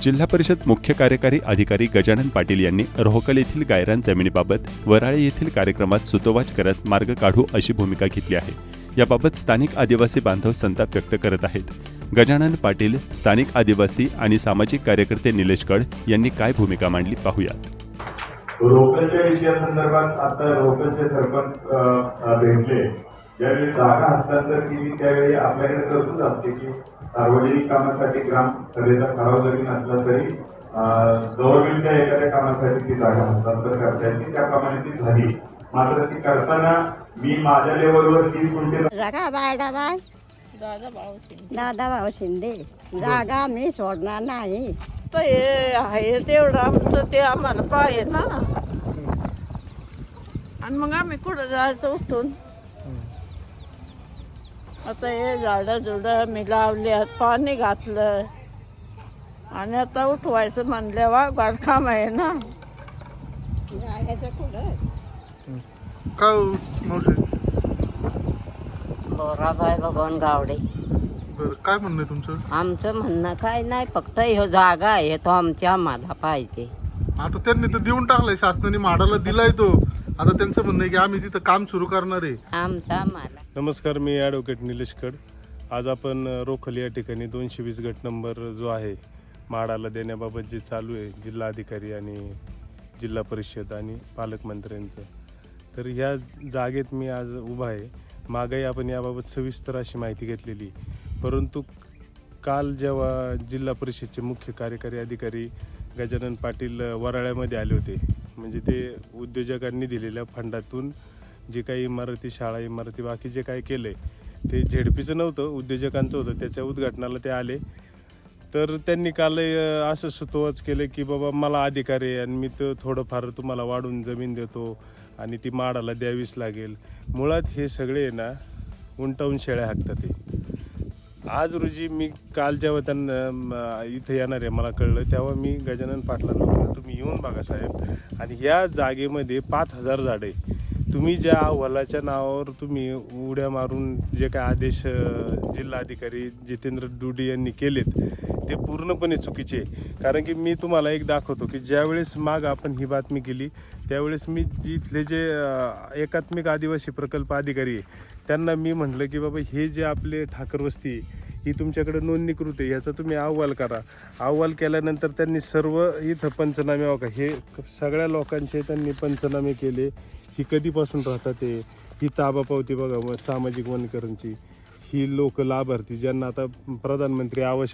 जिल्हा परिषद मुख्य कार्यकारी अधिकारी गजानन पाटील यांनी रोहकल येथील गायरान जमिनीबाबत वराळे येथील कार्यक्रमात सुतोवाच करत मार्ग काढू अशी भूमिका घेतली आहे। याबाबत स्थानिक आदिवासी बांधव संताप व्यक्त करत आहेत। गजानन पाटील, स्थानिक आदिवासी आणि सामाजिक कार्यकर्ते निलेश कड यांनी काय भूमिका मांडली पाहूयात। रोहकलच्या विषयासंदर्भात आता रोहकलचे सरपंच भेटले, ज्यावेळी जागा हस्तांतर केली त्यावेळी आपल्याकडे तरतूद असते की सार्वजनिक कामासाठी ग्राम सभेचा ठराव जरी नसला तरी गव्हर्नमेंटच्या एखाद्या कामासाठी ती जागा हस्तांतर करता येते, त्याप्रमाणे ती झाली। मात्र ती करताना मी माझ्या लेवलवर 30 गुंठे दादा भाऊ शिंदे जागा मी सोडणार नाही। तर हे आहे तेवढं आमचं ते आम्हाला पाहिजे ना, आणि मग आम्ही कुठं जायचं उठून। आता हे झाडं झुडं मी लावल्यात, पाणी घातलं, आणि आता उठवायचं म्हणल्यावर बांधकाम आहे ना। जायचं कुठं काय मावशी? बोराबाई भगवान गावडे। बरं, काय म्हणणं आहे तुमचं? आमचं म्हणणं काय नाही, फक्त ह्यो जागा आहे तो आम्हाला पाहिजे। आता त्यांनी तर देऊन टाकलंय, शासनाने म्हाडाला दिलाय तो। आता त्यांचं म्हणणं आहे की आम्ही तिथं काम सुरू करणार आहे। आमचं आम्हाला। नमस्कार, मी ॲडव्होकेट निलेश कड। आज आपण रोखल या ठिकाणी 220 गट नंबर जो आहे म्हाडाला देण्याबाबत जे चालू आहे जिल्हा अधिकारी आणि जिल्हा परिषद आणि पालकमंत्र्यांचं, तर ह्या जागेत मी आज उभा आहे। मागही आपण याबाबत सविस्तर अशी माहिती घेतलेली, परंतु काल जेव्हा जिल्हा परिषदचे मुख्य कार्यकारी अधिकारी गजानन पाटील वराळ्यामध्ये आले होते, म्हणजे ते उद्योजकांनी दिलेल्या फंडातून जे काही इमारती, शाळा, इमारती बाकी जे काही केलं आहे ते झेडपीचं नव्हतं, उद्योजकांचं होतं। त्याच्या उद्घाटनाला ते आले, तर त्यांनी काल असं सुतोवाच केलं की बाबा मला अधिकार आहे आणि मी तर थोडंफार तुम्हाला वाढून जमीन देतो आणि ती म्हाडाला द्यावीच लागेल। मुळात हे सगळे ना उंटावून शेळ्या हाकतात ते। आज रोजी मी काल जेव्हा त्यांना इथं येणार आहे मला कळलं, तेव्हा मी गजानन पाटलांना म्हणलं तुम्ही येऊन बघा साहेब, आणि ह्या जागेमध्ये 5000 झाडं आहे। तुम्ही ज्या अहवालाच्या नावावर तुम्ही उड्या मारून जे काय आदेश जिल्हाधिकारी जितेंद्र दुडी यांनी केलेत ते पूर्णपणे चुकीचे। कारण की मी तुम्हाला एक दाखवतो की ज्यावेळेस माग आपण ही बातमी केली त्यावेळेस मी जिथले जे एकात्मिक आदिवासी प्रकल्प अधिकारी आहे त्यांना मी म्हटलं की बाबा हे जे आपले ठाकर वस्ती ही तुमच्याकडे नोंदणीकृत आहे, याचा तुम्ही अहवाल करा। अहवाल केल्यानंतर त्यांनी सर्व इथं पंचनामे बघा, हे सगळ्या लोकांचे त्यांनी पंचनामे केले। ही कधीपासून राहतात ते, ही ताबा पावती बघा सामाजिक वनीकरणची, ही लोक लाभार्थी ज्यांना आता प्रधानमंत्री आवास